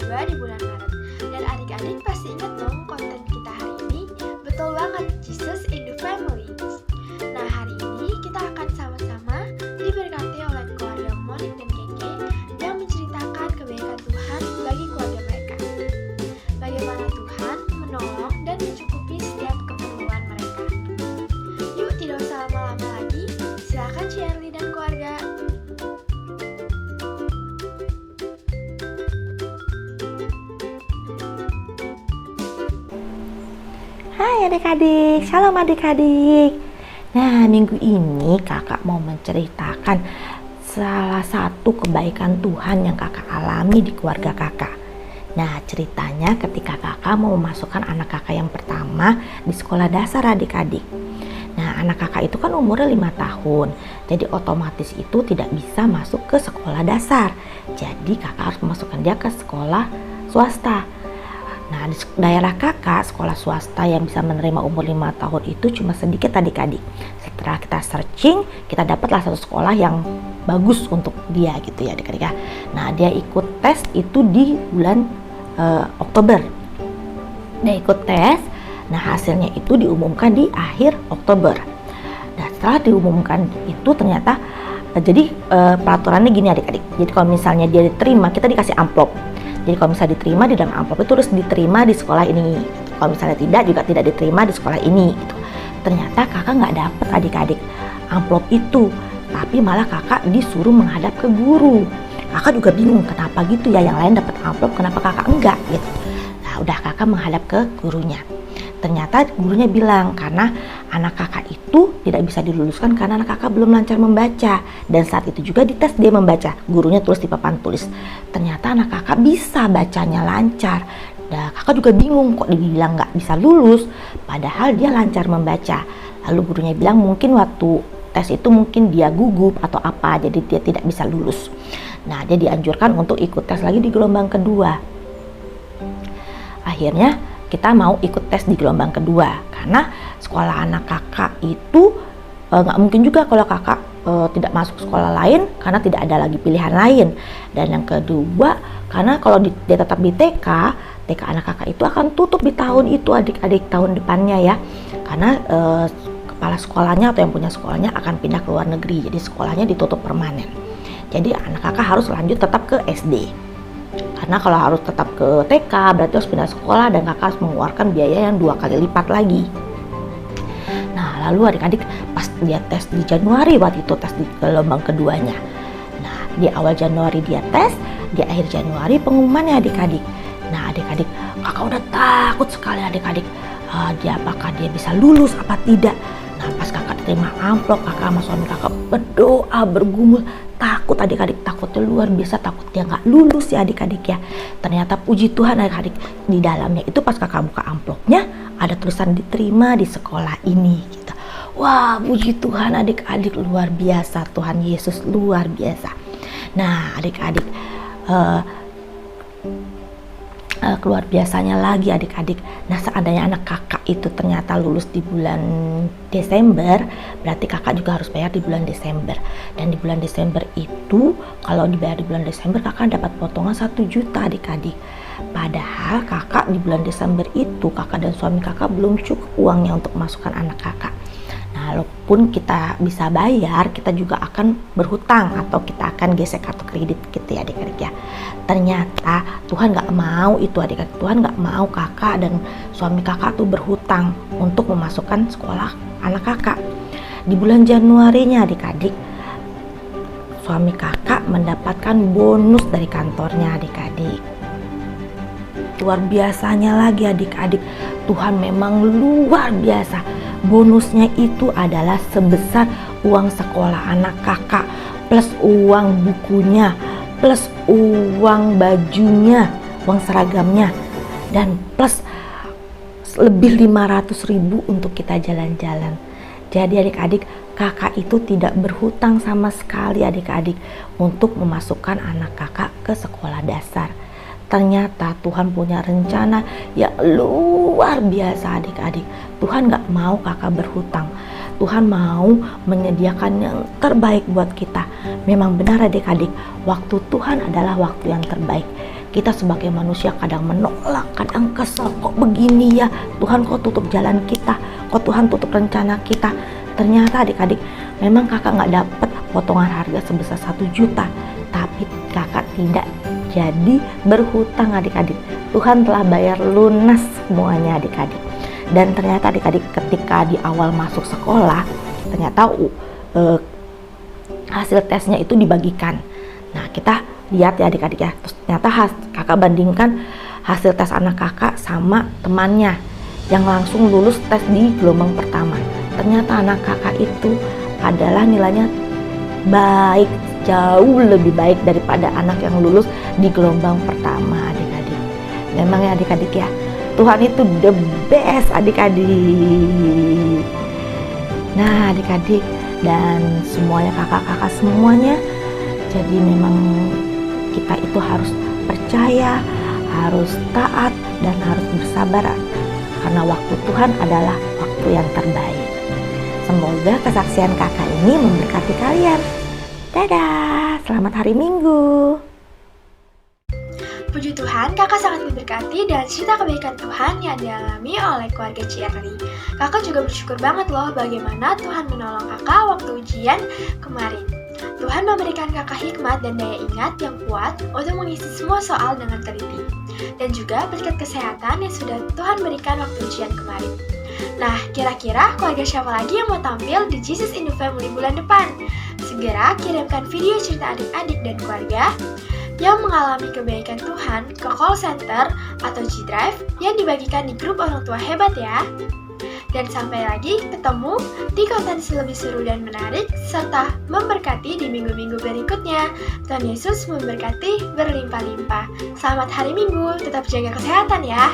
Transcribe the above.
kedua di bulan Maret. Dan adik-adik pasti ingat dong konten kita hari ini. Betul banget, Jesus in the Family. Nah, hari ini kita akan sama-sama diberkati oleh keluarga Monik dan Keke yang menceritakan kebaikan Tuhan bagi keluarga mereka. Bagaimana Tuhan menolong dan mencukupi setiap keperluan mereka. Yuk, tidak usah lama-lama lagi. Silakan Shirley dan keluarga. Hai adik-adik, shalom adik-adik. Nah, minggu ini kakak mau menceritakan salah satu kebaikan Tuhan yang kakak alami di keluarga kakak. Nah, ceritanya ketika kakak mau memasukkan anak kakak yang pertama di sekolah dasar adik-adik. Nah, anak kakak itu kan umurnya 5 tahun, jadi otomatis itu tidak bisa masuk ke sekolah dasar. Jadi kakak harus memasukkan dia ke sekolah swasta. Nah, di daerah kakak, sekolah swasta yang bisa menerima umur 5 tahun itu cuma sedikit adik-adik. Setelah kita searching, kita dapatlah satu sekolah yang bagus untuk dia gitu ya adik-adik ya. Nah, dia ikut tes itu di bulan Oktober. Dia ikut tes, nah hasilnya itu diumumkan di akhir Oktober. Nah, setelah diumumkan itu ternyata, jadi peraturannya gini adik-adik. Jadi kalau misalnya dia diterima, kita dikasih amplop. Jadi kalau misalnya diterima di dalam amplop itu harus diterima di sekolah ini. Kalau misalnya tidak, juga tidak diterima di sekolah ini gitu. Ternyata kakak nggak dapet adik-adik amplop itu, tapi malah kakak disuruh menghadap ke guru. Kakak juga bingung kenapa gitu ya, yang lain dapat amplop kenapa kakak enggak gitu. Nah, udah kakak menghadap ke gurunya. Ternyata gurunya bilang karena anak kakak itu tidak bisa diluluskan karena anak kakak belum lancar membaca. Dan saat itu juga dites dia membaca, gurunya tulis di papan tulis. Ternyata anak kakak bisa bacanya lancar. Nah, kakak juga bingung kok dibilang nggak bisa lulus, padahal dia lancar membaca. Lalu gurunya bilang mungkin waktu tes itu mungkin dia gugup atau apa, jadi dia tidak bisa lulus. Nah, dia dianjurkan untuk ikut tes lagi di gelombang kedua. Akhirnya kita mau ikut tes di gelombang kedua karena sekolah anak kakak itu nggak mungkin juga kalau kakak tidak masuk sekolah lain karena tidak ada lagi pilihan lain. Dan yang kedua, karena kalau dia tetap di TK anak kakak itu akan tutup di tahun itu adik-adik, tahun depannya ya, karena kepala sekolahnya atau yang punya sekolahnya akan pindah ke luar negeri, jadi sekolahnya ditutup permanen. Jadi anak kakak harus lanjut tetap ke SD. Karena kalau harus tetap ke TK berarti harus pindah sekolah dan kakak harus mengeluarkan biaya yang 2 kali lipat lagi. Nah, lalu adik-adik pas dia tes di Januari, waktu itu tes di gelombang keduanya. Nah, di awal Januari dia tes, di akhir Januari pengumumannya adik-adik. Nah, adik-adik kakak udah takut sekali adik-adik, apakah dia bisa lulus apa tidak. Nah, pas kakak terima amplop, kakak sama suami kakak berdoa bergumul, takut adik-adik, takutnya luar biasa, takut dia nggak lulus ya adik-adik ya. Ternyata puji Tuhan adik-adik, di dalamnya itu pas kakak buka amplopnya ada tulisan diterima di sekolah ini gitu. Wah, puji Tuhan adik-adik, luar biasa, Tuhan Yesus luar biasa. Nah, adik-adik, keluar biasanya lagi adik-adik. Nah, seandainya anak kakak itu ternyata lulus di bulan Desember, berarti kakak juga harus bayar di bulan Desember. Dan di bulan Desember itu, kalau dibayar di bulan Desember, kakak dapat potongan 1 juta adik-adik. Padahal kakak di bulan Desember itu, kakak dan suami kakak belum cukup uangnya untuk memasukkan anak kakak. Nah, walaupun kita bisa bayar, kita juga akan berhutang atau kita akan gesek kartu kredit gitu ya adik-adik ya. Ternyata Tuhan gak mau itu adik-adik, Tuhan gak mau kakak dan suami kakak tuh berhutang untuk memasukkan sekolah anak kakak. Di bulan Januarinya adik-adik, suami kakak mendapatkan bonus dari kantornya adik-adik. Luar biasanya lagi adik-adik, Tuhan memang luar biasa. Bonusnya itu adalah sebesar uang sekolah anak kakak, plus uang bukunya, plus uang bajunya, uang seragamnya, dan plus lebih 500.000 untuk kita jalan-jalan. Jadi adik-adik, kakak itu tidak berhutang sama sekali adik-adik untuk memasukkan anak kakak ke sekolah dasar. Ternyata Tuhan punya rencana yang luar biasa adik-adik. Tuhan gak mau kakak berhutang. Tuhan mau menyediakan yang terbaik buat kita. Memang benar adik-adik, waktu Tuhan adalah waktu yang terbaik. Kita sebagai manusia kadang menolak, kadang kesel, kok begini ya Tuhan, kok tutup jalan kita, kok Tuhan tutup rencana kita. Ternyata adik-adik, memang kakak nggak dapat potongan harga sebesar 1 juta, tapi kakak tidak jadi berhutang adik-adik. Tuhan telah bayar lunas semuanya adik-adik. Dan ternyata adik-adik ketika di awal masuk sekolah, ternyata hasil tesnya itu dibagikan. Nah, kita lihat ya adik-adik ya, terus ternyata kakak bandingkan hasil tes anak kakak sama temannya yang langsung lulus tes di gelombang pertama. Ternyata anak kakak itu adalah nilainya baik, jauh lebih baik daripada anak yang lulus di gelombang pertama adik-adik. Memang ya adik-adik ya, Tuhan itu the best adik-adik. Nah adik-adik dan semuanya, kakak-kakak semuanya, jadi memang kita itu harus percaya, harus taat, dan harus bersabar karena waktu Tuhan adalah waktu yang terbaik. Semoga kesaksian kakak ini memberkati kalian. Dadah, selamat hari Minggu. Puji Tuhan, kakak sangat diberkati dan cerita kebaikan Tuhan yang dialami oleh keluarga Cierly. Kakak juga bersyukur banget loh bagaimana Tuhan menolong kakak waktu ujian kemarin. Tuhan memberikan kakak hikmat dan daya ingat yang kuat untuk mengisi semua soal dengan teliti. Dan juga berkat kesehatan yang sudah Tuhan berikan waktu ujian kemarin. Nah, kira-kira keluarga siapa lagi yang mau tampil di Jesus in the Family bulan depan? Segera kirimkan video cerita adik-adik dan keluarga yang mengalami kebaikan Tuhan ke call center atau G-Drive yang dibagikan di grup orang tua hebat ya. Dan sampai lagi ketemu di konten lebih seru dan menarik serta memberkati di minggu-minggu berikutnya. Tuhan Yesus memberkati berlimpah-limpah. Selamat hari Minggu, tetap jaga kesehatan ya.